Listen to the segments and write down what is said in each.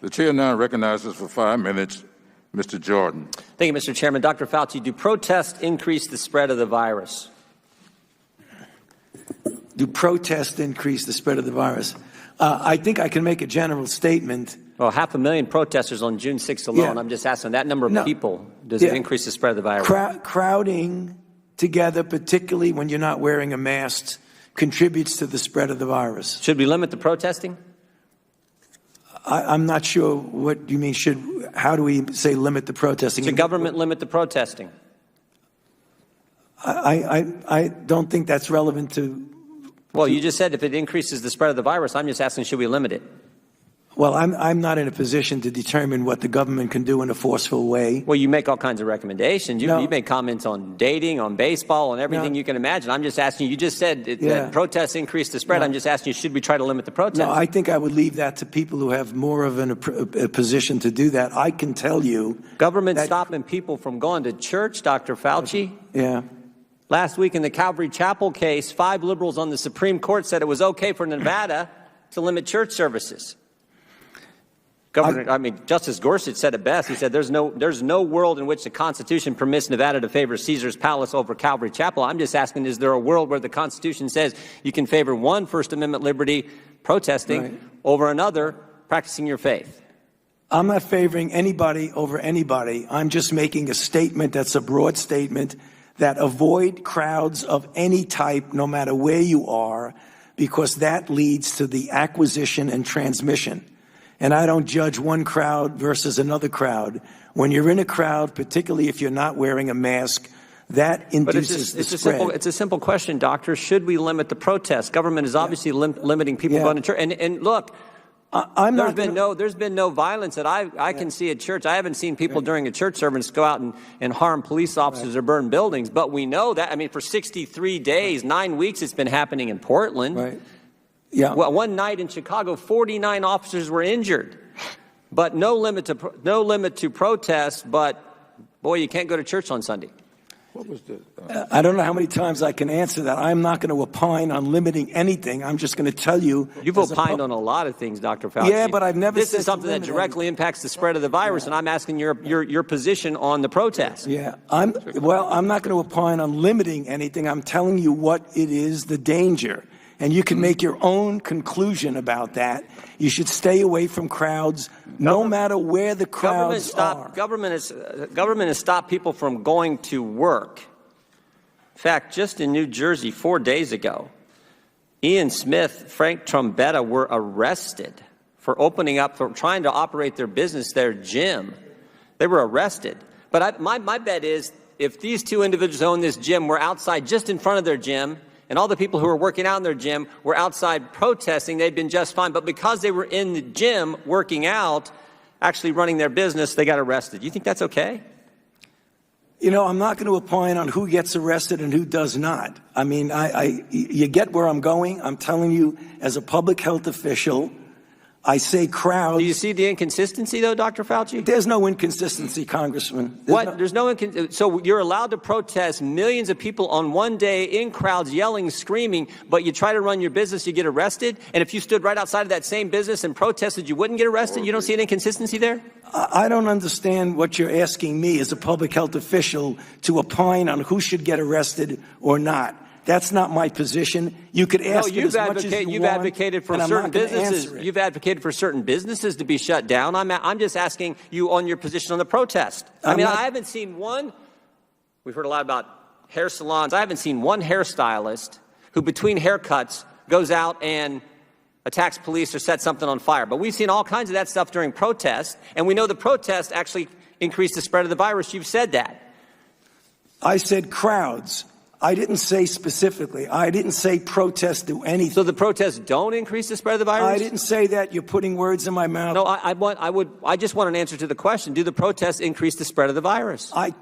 The chair now recognizes for 5 minutes Mr. Jordan. Thank you, Mr. Chairman. Dr. Fauci, do protests increase the spread of the virus? Do protests increase the spread of the virus? I think I can make a general statement. Well, 500,000 protesters on June 6th alone. Yeah. I'm just asking that number of people, does it increase the spread of the virus? Crowding together, particularly when you're not wearing a mask, contributes to the spread of the virus. Should we limit the protesting? I'm not sure what you mean. How do we say limit the protesting? Should government limit the protesting? I don't think that's relevant to. Well, you just said if it increases the spread of the virus. I'm just asking, should we limit it? Well, I'm not in a position to determine what the government can do in a forceful way. Well, you make all kinds of recommendations. You make comments on dating, on baseball, on everything you can imagine. I'm just asking you just said that protests increase the spread. I'm just asking you, should we try to limit the protests? No, I think I would leave that to people who have more of a position to do that. I can tell you. Government stopping people from going to church, Dr. Fauci? Yeah. Last week in the Calvary Chapel case, 5 liberals on the Supreme Court said it was okay for Nevada to limit church services. Justice Gorsuch said it best. He said there's no world in which the Constitution permits Nevada to favor Caesar's Palace over Calvary Chapel. I'm just asking, is there a world where the Constitution says you can favor one First Amendment liberty, protesting, over another, practicing your faith? I'm not favoring anybody over anybody. I'm just making a statement that's a broad statement that avoid crowds of any type, no matter where you are, because that leads to the acquisition and transmission. And I don't judge one crowd versus another crowd. When you're in a crowd, particularly if you're not wearing a mask, that induces the spread. It's a simple question, Doctor. Should we limit the protests? Government is obviously limiting people going to church. And look, there's been no violence that I can see at church. I haven't seen people during a church service go out and harm police officers or burn buildings. But we know that, for 63 days, 9 weeks, it's been happening in Portland. Right. Yeah. Well, one night in Chicago, 49 officers were injured, but no limit to protest. But boy, you can't go to church on Sunday. What was the? I don't know how many times I can answer that. I'm not going to opine on limiting anything. I'm just going to tell you. You've opined on a lot of things, Dr. Fauci. Yeah, but I've never. This is something that directly impacts the spread of the virus, and I'm asking your position on the protest. Yeah, I'm not going to opine on limiting anything. I'm telling you what it is, the danger. And you can make your own conclusion about that. You should stay away from crowds, no matter where the crowds are. Government has stopped people from going to work. In fact, just in New Jersey 4 days ago, Ian Smith, Frank Trombetta were arrested for trying to operate their business, their gym. They were arrested. But my bet is if these 2 individuals who own this gym were outside just in front of their gym, and all the people who were working out in their gym were outside protesting, they'd been just fine. But because they were in the gym working out, actually running their business, they got arrested. You think that's okay? I'm not going to opine on who gets arrested and who does not. You get where I'm going. I'm telling you, as a public health official, I say crowds. Do you see the inconsistency, though, Dr. Fauci? There's no inconsistency, Congressman. So you're allowed to protest, millions of people on one day in crowds yelling, screaming, but you try to run your business, you get arrested? And if you stood right outside of that same business and protested, you wouldn't get arrested? You don't see an inconsistency there? I don't understand what you're asking me as a public health official to opine on who should get arrested or not. That's not my position. You could ask it as much as you You've want, advocated for and certain businesses. You've advocated for certain businesses to be shut down. I'm just asking you on your position on the protest. I haven't seen one. We've heard a lot about hair salons. I haven't seen one hairstylist who, between haircuts, goes out and attacks police or sets something on fire. But we've seen all kinds of that stuff during protests, and we know the protests actually increase the spread of the virus. You've said that. I said crowds. I didn't say specifically. I didn't say protests do anything. So the protests don't increase the spread of the virus? I didn't say that. You're putting words in my mouth. No, I just want an answer to the question. Do the protests increase the spread of the virus? I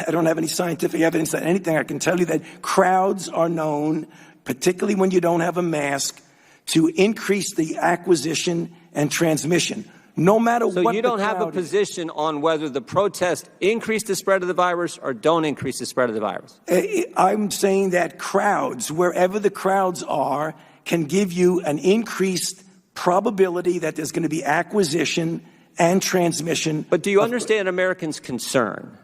don't have any scientific evidence that anything. I can tell you that crowds are known, particularly when you don't have a mask, to increase the acquisition and transmission. No matter what the crowd is. So you don't have a position on whether the protests increase the spread of the virus or don't increase the spread of the virus? I'm saying that crowds, wherever the crowds are, can give you an increased probability that there's going to be acquisition and transmission. But do you understand Americans' concern?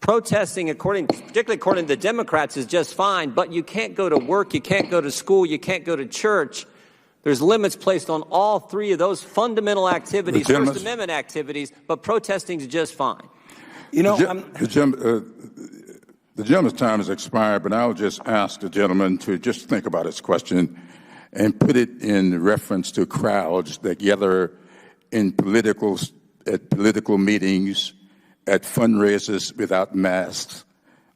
Protesting, particularly according to the Democrats, is just fine, but you can't go to work, you can't go to school, you can't go to church. There's limits placed on all three of those fundamental activities, First Amendment activities, but protesting is just fine. You know, the gentleman's time has expired, but I'll just ask the gentleman to just think about his question and put it in reference to crowds that gather at political meetings, at fundraisers without masks,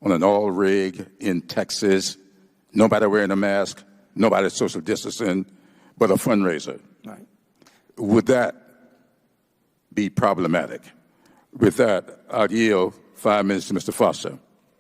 on an oil rig in Texas, nobody wearing a mask, nobody social distancing, but a fundraiser. Right. Would that be problematic? With that, I'll yield 5 minutes to Mr. Foster.